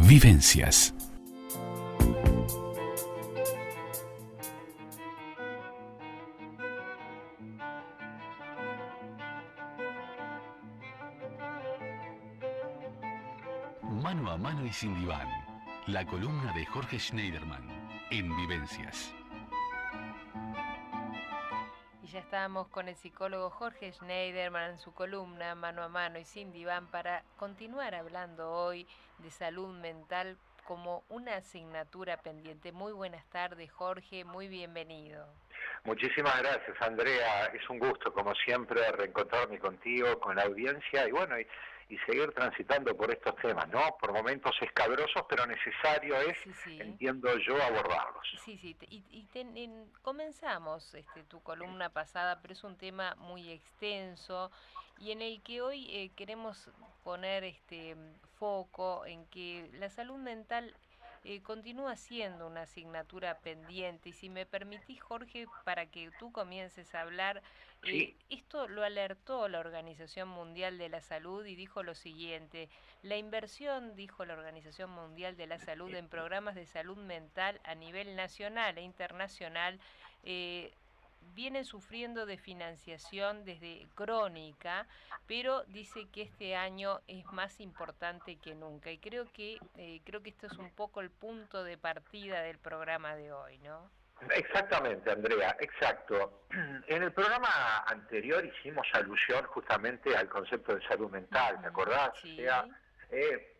Vivencias. Mano a mano y sin diván. La columna de Jorge Schneiderman en Vivencias. Y ya estamos con el psicólogo Jorge Schneiderman en su columna Mano a mano y sin diván para continuar hablando hoy de salud mental como una asignatura pendiente. Muy buenas tardes, Jorge, muy bienvenido. Muchísimas gracias, Andrea. Es un gusto, como siempre, reencontrarme contigo, con la audiencia y seguir transitando por estos temas, ¿no? Por momentos escabrosos, pero necesario es, Sí. entiendo yo, abordarlos. Sí. Comenzamos tu columna pasada, pero es un tema muy extenso y en el que hoy queremos poner foco en que la salud mental continúa siendo una asignatura pendiente. Y si me permitís, Jorge, para que tú comiences a hablar, Sí. esto lo alertó la Organización Mundial de la Salud y dijo lo siguiente: la inversión, dijo la Organización Mundial de la Salud, en programas de salud mental a nivel nacional e internacional vienen sufriendo de financiación desde crónica, pero dice que este año es más importante que nunca. Y creo que esto es un poco el punto de partida del programa de hoy, ¿no? Exactamente, Andrea, exacto. En el programa anterior hicimos alusión justamente al concepto de salud mental, ¿te acordás? Sí. O sea,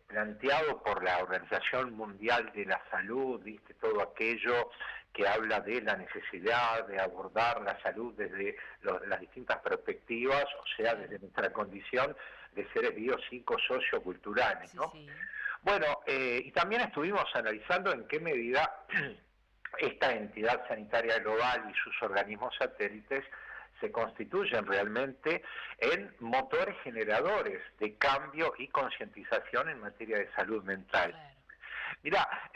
planteado por la Organización Mundial de la Salud, viste, todo aquello que habla de la necesidad de abordar la salud desde las distintas perspectivas, o sea, desde nuestra condición de seres biopsicosocioculturales, ¿no? Sí. Bueno, y también estuvimos analizando en qué medida esta entidad sanitaria global y sus organismos satélites se constituyen realmente en motores generadores de cambio y concientización en materia de salud mental. Claro. Mirá,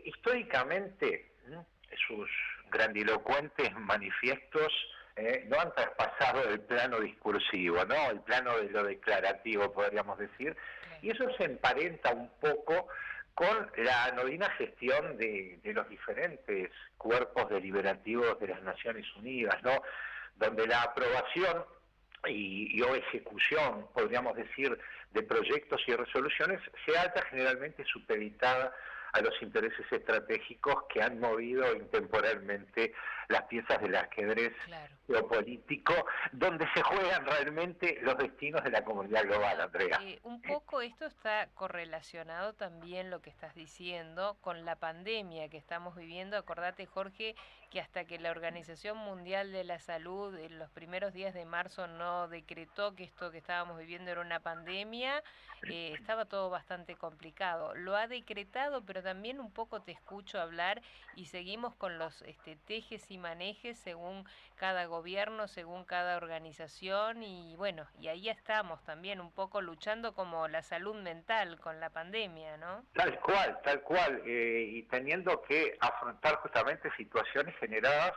históricamente sus grandilocuentes manifiestos no han traspasado el plano discursivo, ¿no? El plano de lo declarativo, podríamos decir, y eso se emparenta un poco con la anodina gestión de los diferentes cuerpos deliberativos de las Naciones Unidas, ¿no? Donde la aprobación o ejecución, podríamos decir, de proyectos y resoluciones se halla generalmente supeditada a los intereses estratégicos que han movido intemporalmente las piezas del ajedrez geopolítico, donde se juegan realmente los destinos de la comunidad global, Andrea. Un poco esto está correlacionado también, lo que estás diciendo, con la pandemia que estamos viviendo. Acordate, Jorge, que hasta que la Organización Mundial de la Salud en los primeros días de marzo no decretó que esto que estábamos viviendo era una pandemia, estaba todo bastante complicado. Lo ha decretado, pero también un poco te escucho hablar y seguimos con los tejes y manejes según cada gobierno, según cada organización, y bueno, y ahí estamos también un poco luchando como la salud mental con la pandemia, ¿no? Tal cual, y teniendo que afrontar justamente situaciones generadas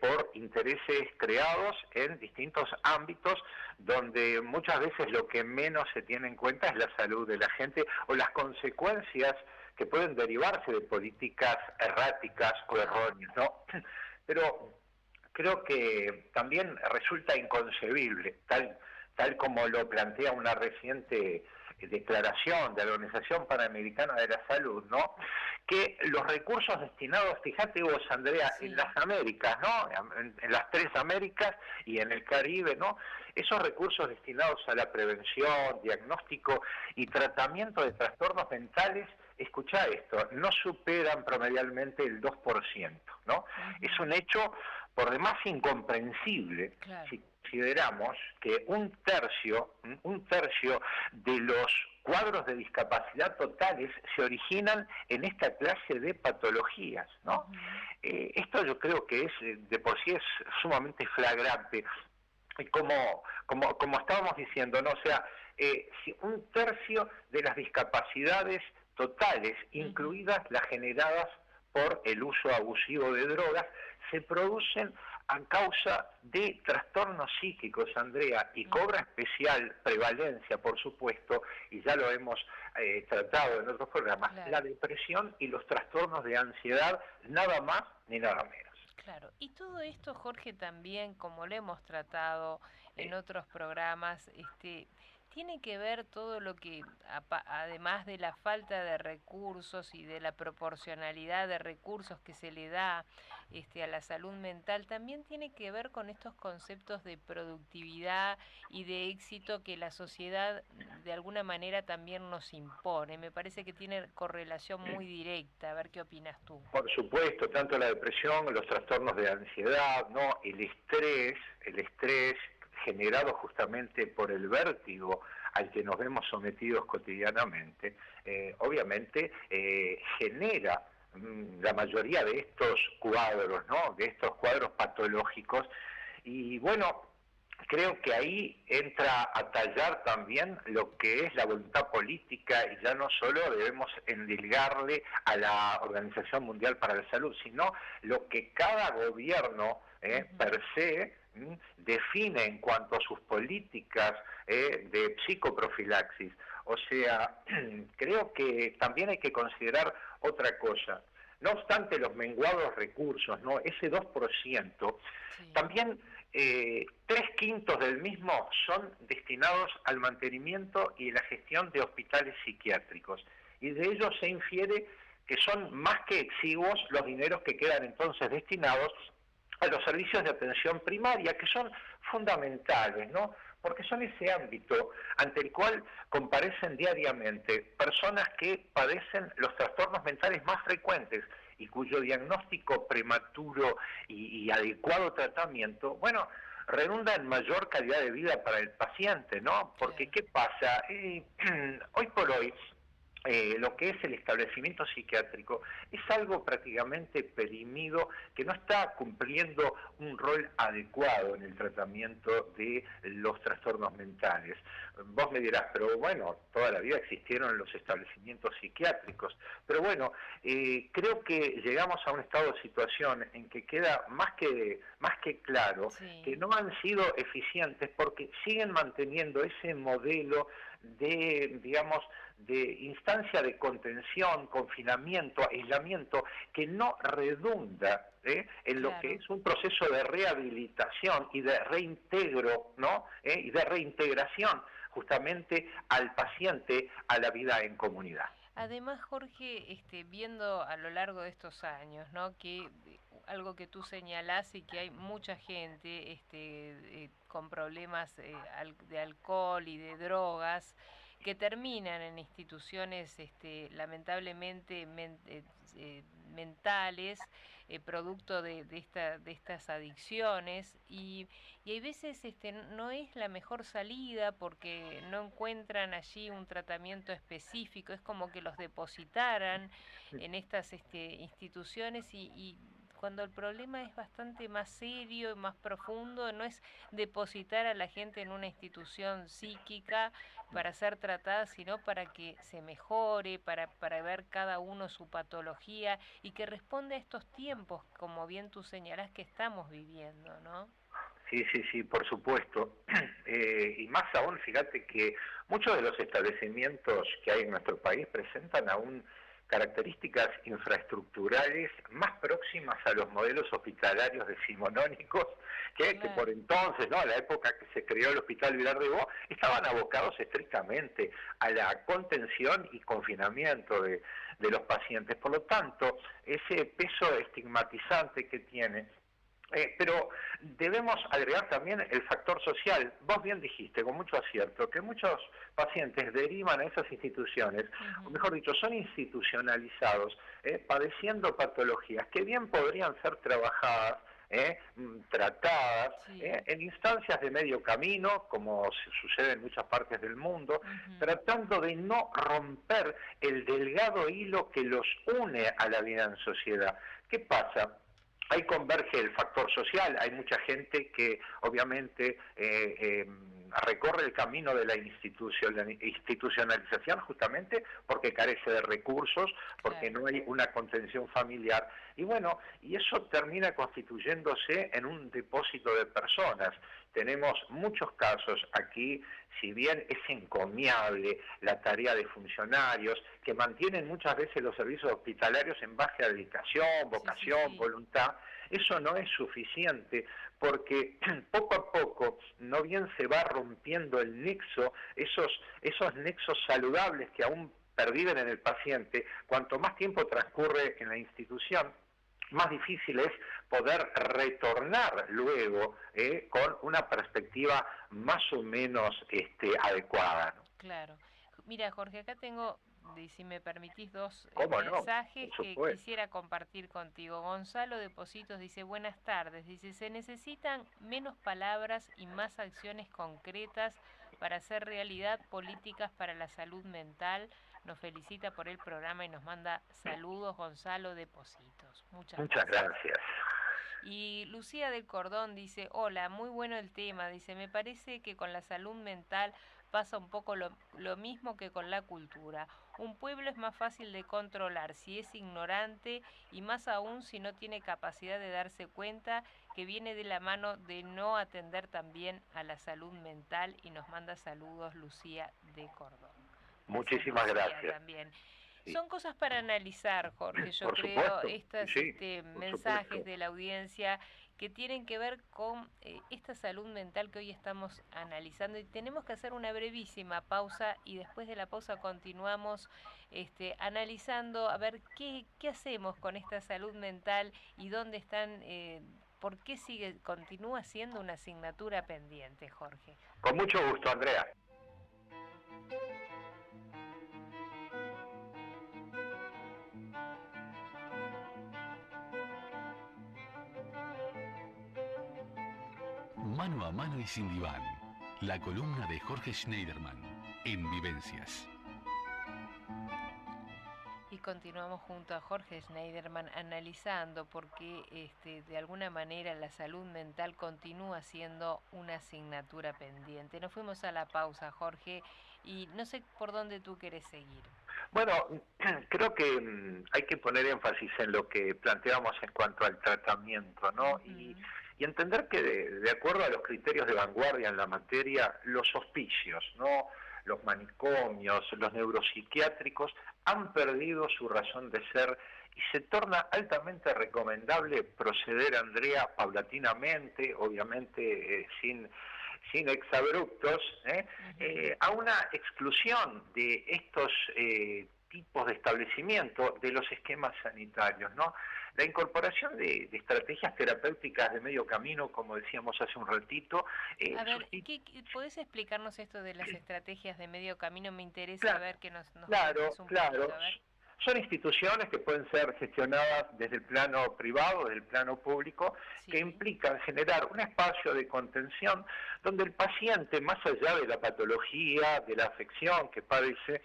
por intereses creados en distintos ámbitos donde muchas veces lo que menos se tiene en cuenta es la salud de la gente o las consecuencias que pueden derivarse de políticas erráticas o erróneas, ¿no? Pero creo que también resulta inconcebible, tal como lo plantea una reciente declaración de la Organización Panamericana de la Salud, ¿no? Que los recursos destinados, fíjate vos, Andrea, en las Américas, ¿no? En las 3 Américas y en el Caribe, ¿no? Esos recursos destinados a la prevención, diagnóstico y tratamiento de trastornos mentales, escuchá esto, no superan promedialmente el 2%, ¿no? Es un hecho por demás incomprensible si consideramos que un tercio de los cuadros de discapacidad totales se originan en esta clase de patologías, ¿no? Esto yo creo que de por sí es sumamente flagrante. Y como estábamos diciendo, ¿no? O sea, si un tercio de las discapacidades totales, incluidas las generadas por el uso abusivo de drogas, se producen a causa de trastornos psíquicos, Andrea, y cobra especial prevalencia, por supuesto, y ya lo hemos tratado en otros programas, Claro. la depresión y los trastornos de ansiedad, nada más ni nada menos. Claro, y todo esto, Jorge, también, como lo hemos tratado en otros programas, tiene que ver todo lo que, además de la falta de recursos y de la proporcionalidad de recursos que se le da a la salud mental, también tiene que ver con estos conceptos de productividad y de éxito que la sociedad de alguna manera también nos impone. Me parece que tiene correlación muy directa. A ver qué opinas tú. Por supuesto, tanto la depresión, los trastornos de ansiedad, ¿no? El estrés generado justamente por el vértigo al que nos vemos sometidos cotidianamente, obviamente genera la mayoría de estos cuadros, ¿no? De estos cuadros patológicos. Y bueno, creo que ahí entra a tallar también lo que es la voluntad política, y ya no solo debemos endilgarle a la Organización Mundial para la Salud, sino lo que cada gobierno per se define en cuanto a sus políticas de psicoprofilaxis. O sea, creo que también hay que considerar otra cosa. No obstante los menguados recursos, ¿no? Ese 2%, sí. También 3/5 del mismo son destinados al mantenimiento y la gestión de hospitales psiquiátricos. Y de ello se infiere que son más que exiguos los dineros que quedan entonces destinados a los servicios de atención primaria, que son fundamentales, ¿no? Porque son ese ámbito ante el cual comparecen diariamente personas que padecen los trastornos mentales más frecuentes y cuyo diagnóstico prematuro y adecuado tratamiento, bueno, redunda en mayor calidad de vida para el paciente, ¿no? Porque ¿qué pasa? Hoy por hoy, lo que es el establecimiento psiquiátrico es algo prácticamente perimido, que no está cumpliendo un rol adecuado en el tratamiento de los trastornos mentales. Vos me dirás, pero bueno, toda la vida existieron los establecimientos psiquiátricos, pero bueno, creo que llegamos a un estado de situación en que queda más que claro, sí, que no han sido eficientes porque siguen manteniendo ese modelo de, digamos, de instancia de contención, confinamiento, aislamiento, que no redunda en lo que es un proceso de rehabilitación y de reintegro, ¿no? Y de reintegración justamente al paciente a la vida en comunidad. Además, Jorge, viendo a lo largo de estos años, ¿no? Que algo que tú señalás y que hay mucha gente con problemas de alcohol y de drogas que terminan en instituciones lamentablemente mentales, producto de estas adicciones, y hay veces no es la mejor salida porque no encuentran allí un tratamiento específico. Es como que los depositaran en estas instituciones, y cuando el problema es bastante más serio y más profundo, no es depositar a la gente en una institución psíquica para ser tratada, sino para que se mejore, para ver cada uno su patología y que responda a estos tiempos, como bien tú señalás, que estamos viviendo, ¿no? Sí, por supuesto. Y más aún, fíjate que muchos de los establecimientos que hay en nuestro país presentan aún características infraestructurales más próximas a los modelos hospitalarios decimonónicos que por entonces, ¿no? A la época que se creó el Hospital Vilar de Bo, estaban abocados estrictamente a la contención y confinamiento de los pacientes. Por lo tanto, ese peso estigmatizante que tiene. Pero debemos agregar también el factor social. Vos bien dijiste, con mucho acierto, que muchos pacientes derivan a esas instituciones, o mejor dicho, son institucionalizados, padeciendo patologías que bien podrían ser trabajadas, tratadas, en instancias de medio camino, como sucede en muchas partes del mundo, tratando de no romper el delgado hilo que los une a la vida en sociedad. ¿Qué pasa? ahí converge el factor social. Hay mucha gente que obviamente recorre el camino de la institucionalización justamente porque carece de recursos, porque no hay una contención familiar. Y bueno, y eso termina constituyéndose en un depósito de personas. Tenemos muchos casos aquí, si bien es encomiable la tarea de funcionarios que mantienen muchas veces los servicios hospitalarios en base a dedicación, vocación, voluntad, eso no es suficiente porque poco a poco, no bien se va rompiendo el nexo, esos nexos saludables que aún perviven en el paciente, cuanto más tiempo transcurre en la institución, más difícil es poder retornar luego con una perspectiva más o menos adecuada, ¿no? Claro. Mira, Jorge, acá tengo, si me permitís, dos mensajes que quisiera compartir contigo. Gonzalo de Positos dice, buenas tardes, dice, se necesitan menos palabras y más acciones concretas para hacer realidad políticas para la salud mental. Nos felicita por el programa y nos manda saludos, Gonzalo de Positos. Muchas gracias. Y Lucía del Cordón dice, hola, muy bueno el tema, dice, me parece que con la salud mental pasa un poco lo mismo que con la cultura. Un pueblo es más fácil de controlar si es ignorante y más aún si no tiene capacidad de darse cuenta que viene de la mano de no atender también a la salud mental, y nos manda saludos Lucía de Cordón. Muchísimas gracias. También. Sí. Son cosas para analizar, Jorge, yo creo, estos mensajes de la audiencia que tienen que ver con esta salud mental que hoy estamos analizando, y tenemos que hacer una brevísima pausa y después de la pausa continuamos analizando a ver qué hacemos con esta salud mental y dónde están, por qué continúa siendo una asignatura pendiente, Jorge. Con mucho gusto, Andrea. Mano a mano y sin diván, la columna de Jorge Schneiderman en Vivencias. Y continuamos junto a Jorge Schneiderman analizando por qué de alguna manera la salud mental continúa siendo una asignatura pendiente. Nos fuimos a la pausa, Jorge, y no sé por dónde tú querés seguir. Bueno, creo que hay que poner énfasis en lo que planteamos en cuanto al tratamiento, ¿no? Y entender que de acuerdo a los criterios de vanguardia en la materia, los hospicios, ¿no?, los manicomios, los neuropsiquiátricos han perdido su razón de ser y se torna altamente recomendable proceder, Andrea, paulatinamente, obviamente sin exabruptos, a una exclusión de estos tipos de establecimiento de los esquemas sanitarios, ¿no? La incorporación de estrategias terapéuticas de medio camino, como decíamos hace un ratito. A ver, ¿podés explicarnos esto de las estrategias de medio camino? Me interesa ver que nos claro. Poquito, a ver. Son instituciones que pueden ser gestionadas desde el plano privado, desde el plano público, que implican generar un espacio de contención donde el paciente, más allá de la patología, de la afección que padece,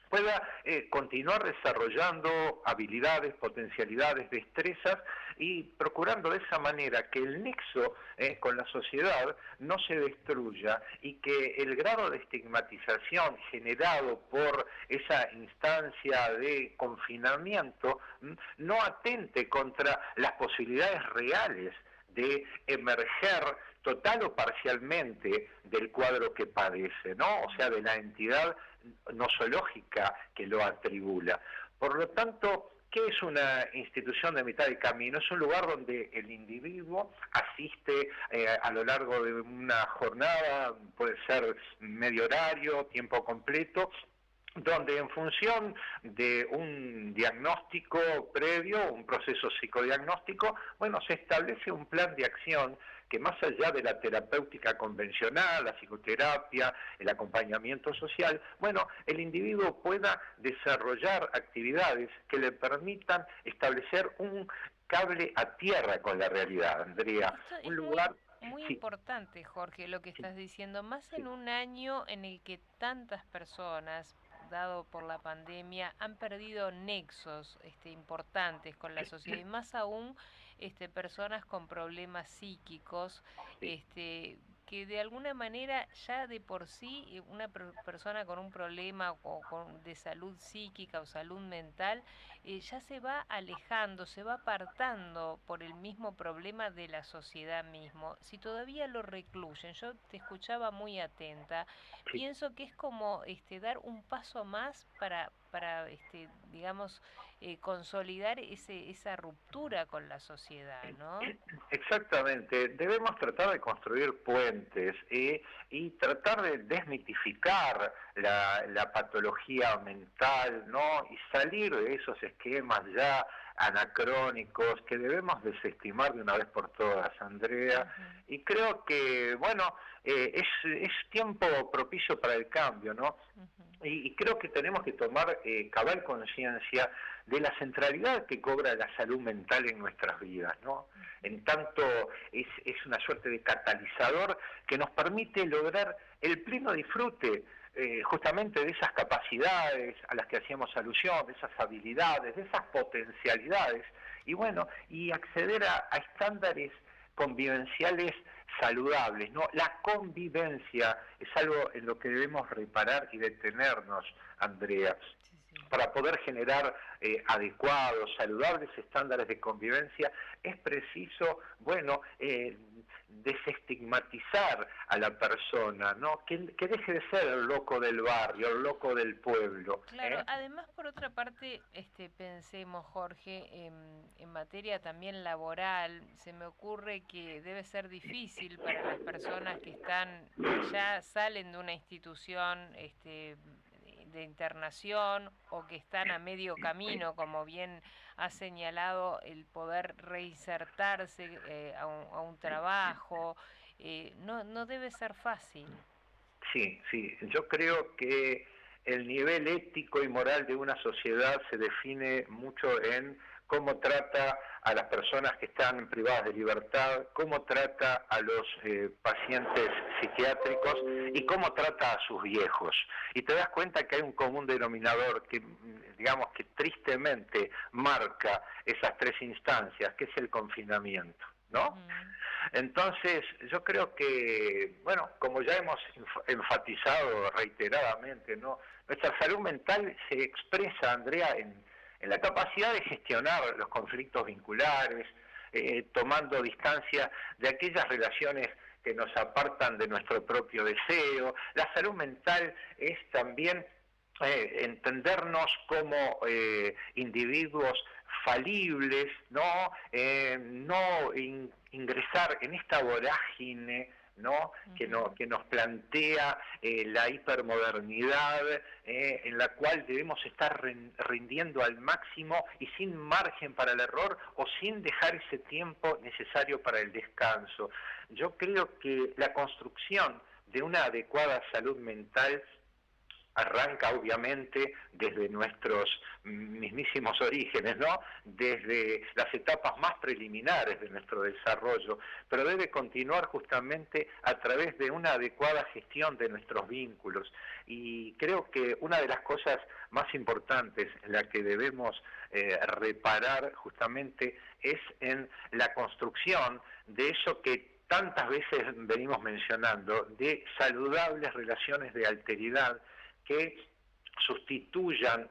pueda continuar desarrollando habilidades, potencialidades, destrezas y procurando de esa manera que el nexo con la sociedad no se destruya y que el grado de estigmatización generado por esa instancia de confinamiento no atente contra las posibilidades reales de emerger total o parcialmente del cuadro que padece, ¿no? O sea, de la entidad nosológica que lo atribula. Por lo tanto, ¿qué es una institución de mitad de camino? Es un lugar donde el individuo asiste a lo largo de una jornada, puede ser medio horario, tiempo completo, donde en función de un diagnóstico previo, un proceso psicodiagnóstico, bueno, se establece un plan de acción que más allá de la terapéutica convencional, la psicoterapia, el acompañamiento social, bueno, el individuo pueda desarrollar actividades que le permitan establecer un cable a tierra con la realidad, Andrea, un lugar muy Sí, importante, Jorge, lo que sí, estás diciendo, más en sí, un año en el que tantas personas, dado por la pandemia, han perdido nexos importantes con la sociedad y más aún personas con problemas psíquicos, sí. que de alguna manera ya de por sí una persona con un problema de salud psíquica o salud mental ya se va alejando, se va apartando por el mismo problema de la sociedad mismo. Si todavía lo recluyen, yo te escuchaba muy atenta, Sí. pienso que es como dar un paso más para digamos, consolidar esa ruptura con la sociedad, ¿no? Exactamente, debemos tratar de construir puentes y tratar de desmitificar la patología mental, ¿no? Y salir de esos esquemas ya anacrónicos que debemos desestimar de una vez por todas, Andrea. Ujú, Y creo que, bueno, es tiempo propicio para el cambio, ¿no? ujú, Y creo que tenemos que tomar cabal conciencia de la centralidad que cobra la salud mental en nuestras vidas, ¿no? ujú. En tanto es una suerte de catalizador que nos permite lograr el pleno disfrute justamente de esas capacidades a las que hacíamos alusión, de esas habilidades, de esas potencialidades, y bueno, y acceder a estándares convivenciales saludables, ¿no? La convivencia es algo en lo que debemos reparar y detenernos, Andrea, Sí, sí. para poder generar adecuados, saludables estándares de convivencia, es preciso, bueno, desestigmatizar a la persona, ¿no? Que deje de ser el loco del barrio, el loco del pueblo, Claro, además por otra parte, pensemos, Jorge, en materia también laboral, se me ocurre que debe ser difícil para las personas que ya salen de una institución, de internación o que están a medio camino, como bien ha señalado, el poder reinsertarse a un trabajo, no debe ser fácil. Sí, sí, yo creo que el nivel ético y moral de una sociedad se define mucho en cómo trata a las personas que están privadas de libertad, cómo trata a los pacientes psiquiátricos y cómo trata a sus viejos. Y te das cuenta que hay un común denominador que, digamos, que tristemente marca esas tres instancias, que es el confinamiento, ¿no? Ujú, Entonces, yo creo que, bueno, como ya hemos enfatizado reiteradamente, ¿no? Nuestra salud mental se expresa, Andrea, en la capacidad de gestionar los conflictos vinculares, tomando distancia de aquellas relaciones que nos apartan de nuestro propio deseo. La salud mental es también entendernos como individuos falibles, no ingresar en esta vorágine, ¿no? ujú. Que nos plantea la hipermodernidad, en la cual debemos estar rindiendo al máximo y sin margen para el error o sin dejar ese tiempo necesario para el descanso. Yo creo que la construcción de una adecuada salud mental arranca obviamente desde nuestros mismísimos orígenes, ¿no? Desde las etapas más preliminares de nuestro desarrollo, pero debe continuar justamente a través de una adecuada gestión de nuestros vínculos. Y creo que una de las cosas más importantes en la que debemos reparar justamente es en la construcción de eso que tantas veces venimos mencionando, de saludables relaciones de alteridad que sustituyan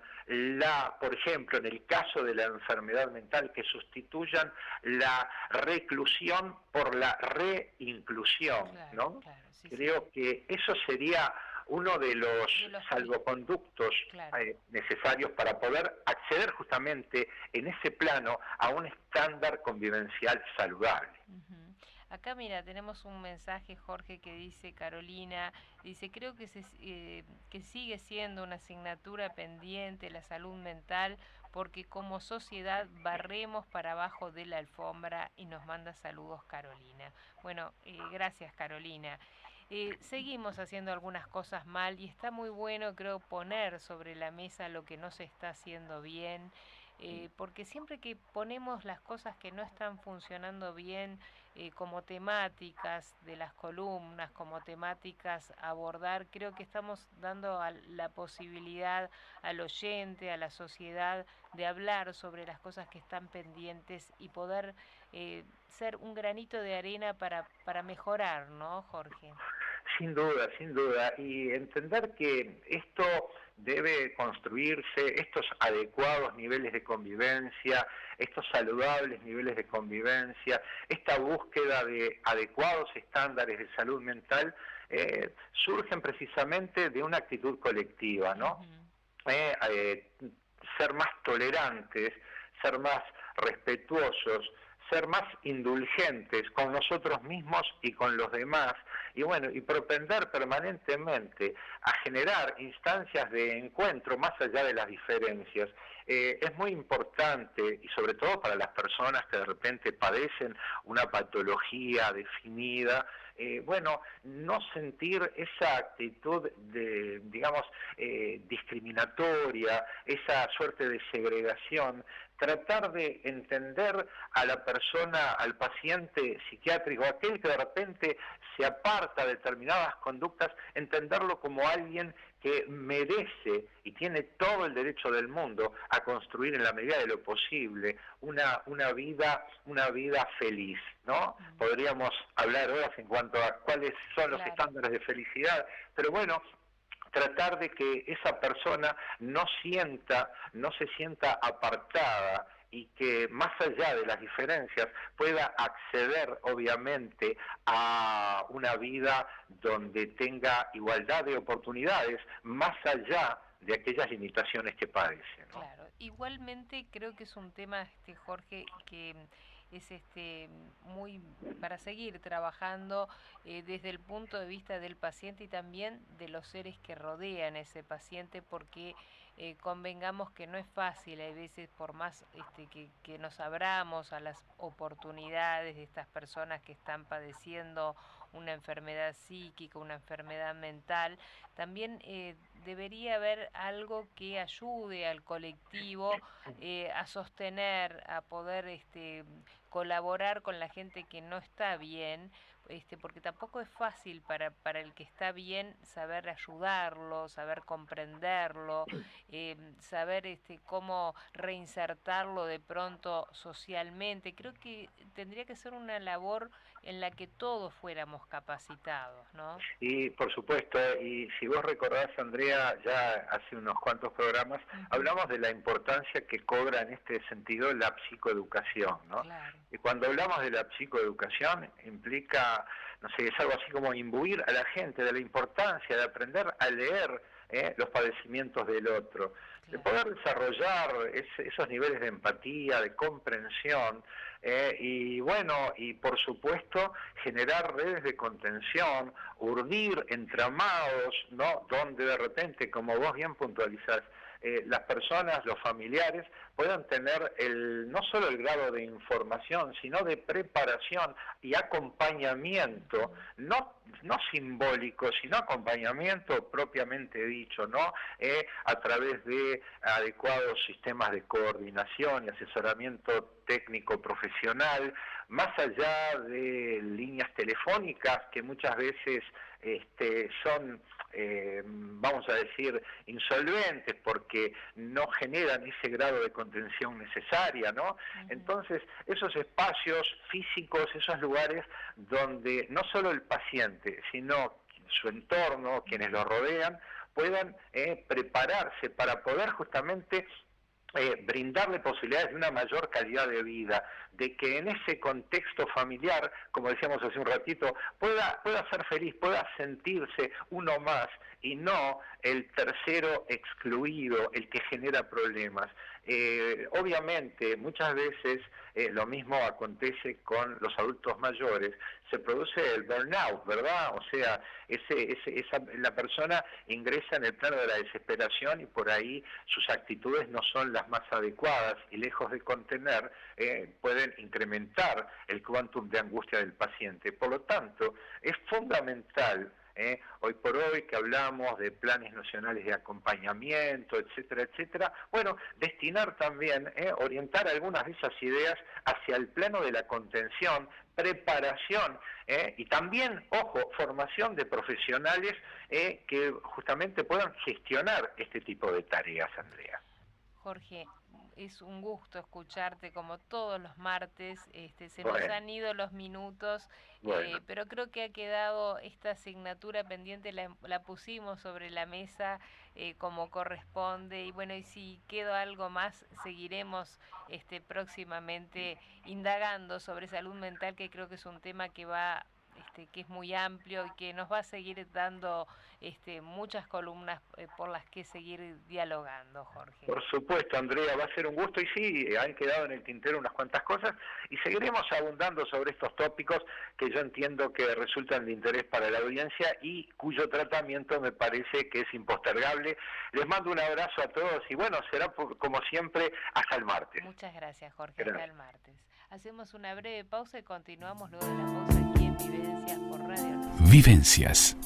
por ejemplo, en el caso de la enfermedad mental, que sustituyan la reclusión por la reinclusión, Claro, ¿no? claro, sí, sí. Creo que eso sería uno de los De los salvoconductos claro. necesarios para poder acceder justamente en ese plano a un estándar convivencial saludable. Ujú. Acá mira, tenemos un mensaje, Jorge, que dice Carolina, dice, creo que sigue siendo una asignatura pendiente la salud mental porque como sociedad barremos para abajo de la alfombra y nos manda saludos Carolina. Bueno, gracias Carolina. Seguimos haciendo algunas cosas mal y está muy bueno, creo, poner sobre la mesa lo que no se está haciendo bien. porque siempre que ponemos las cosas que no están funcionando bien como temáticas de las columnas, como temáticas a abordar, creo que estamos dando la posibilidad al oyente, a la sociedad, de hablar sobre las cosas que están pendientes y poder ser un granito de arena para mejorar, ¿no, Jorge? Sin duda, sin duda. Y entender que esto debe construirse, estos adecuados niveles de convivencia, estos saludables niveles de convivencia, esta búsqueda de adecuados estándares de salud mental, surgen precisamente de una actitud colectiva, ¿no? Ser más tolerantes, ser más respetuosos, ser más indulgentes con nosotros mismos y con los demás, y bueno, y propender permanentemente a generar instancias de encuentro más allá de las diferencias. Es muy importante, y sobre todo para las personas que de repente padecen una patología definida, bueno, no sentir esa actitud de, digamos, discriminatoria, esa suerte de segregación, tratar de entender a la persona, al paciente psiquiátrico, aquel que de repente se aparta de determinadas conductas, entenderlo como alguien que merece y tiene todo el derecho del mundo a construir en la medida de lo posible una vida feliz, ¿no? Podríamos hablar horas en cuanto a cuáles son los estándares de felicidad, pero bueno, tratar de que esa persona no se sienta apartada y que más allá de las diferencias pueda acceder obviamente a una vida donde tenga igualdad de oportunidades más allá de aquellas limitaciones que padece, ¿no? Claro, igualmente creo que es un tema, Jorge, que es muy para seguir trabajando desde el punto de vista del paciente y también de los seres que rodean a ese paciente, porque convengamos que no es fácil, hay veces por más que nos abramos a las oportunidades de estas personas que están padeciendo una enfermedad psíquica, una enfermedad mental, también debería haber algo que ayude al colectivo a sostener, a poder colaborar con la gente que no está bien, porque tampoco es fácil para el que está bien saber ayudarlo, saber comprenderlo, saber cómo reinsertarlo de pronto socialmente. Creo que tendría que ser una labor en la que todos fuéramos capacitados, ¿no? Y por supuesto, y si vos recordás, Andrea, ya hace unos cuantos programas, hablamos de la importancia que cobra en este sentido la psicoeducación, ¿no? Claro. Y cuando hablamos de la psicoeducación, implica, no sé, es algo así como imbuir a la gente de la importancia de aprender a leer los padecimientos del otro, de poder desarrollar esos niveles de empatía, de comprensión, y bueno, y por supuesto generar redes de contención, urdir entramados, ¿no? Donde de repente, como vos bien puntualizás, las personas, los familiares, puedan tener no solo el grado de información, sino de preparación y acompañamiento, no simbólico, sino acompañamiento propiamente dicho, ¿no? A través de adecuados sistemas de coordinación y asesoramiento técnico profesional, más allá de líneas telefónicas que muchas veces son, vamos a decir, insolventes porque no generan ese grado de contención necesaria, ¿no? Entonces, esos espacios físicos, esos lugares donde no solo el paciente, sino su entorno, quienes lo rodean, puedan prepararse para poder justamente brindarle posibilidades de una mayor calidad de vida, de que en ese contexto familiar, como decíamos hace un ratito, pueda ser feliz, pueda sentirse uno más y no el tercero excluido, el que genera problemas. Obviamente, muchas veces lo mismo acontece con los adultos mayores, se produce el burnout, ¿verdad? O sea, la persona ingresa en el plano de la desesperación y por ahí sus actitudes no son las más adecuadas y lejos de contener, pueden incrementar el quantum de angustia del paciente. Por lo tanto, es fundamental Hoy por hoy que hablamos de planes nacionales de acompañamiento, etcétera, etcétera, bueno, destinar también, orientar algunas de esas ideas hacia el plano de la contención, preparación, y también, ojo, formación de profesionales que justamente puedan gestionar este tipo de tareas, Andrea. Jorge, es un gusto escucharte como todos los martes. Se Bueno. nos han ido los minutos, Bueno. pero creo que ha quedado esta asignatura pendiente, la pusimos sobre la mesa como corresponde. Y bueno, y si quedó algo más, seguiremos próximamente indagando sobre salud mental, que creo que es un tema que va... que es muy amplio y que nos va a seguir dando muchas columnas por las que seguir dialogando, Jorge. Por supuesto, Andrea, va a ser un gusto y sí, han quedado en el tintero unas cuantas cosas y seguiremos abundando sobre estos tópicos que yo entiendo que resultan de interés para la audiencia y cuyo tratamiento me parece que es impostergable. Les mando un abrazo a todos y bueno, será como siempre hasta el martes. Muchas gracias, Jorge. Gracias. Hasta el martes. Hacemos una breve pausa y continuamos luego de la pausa aquí en Vivencias por Radio. Vivencias.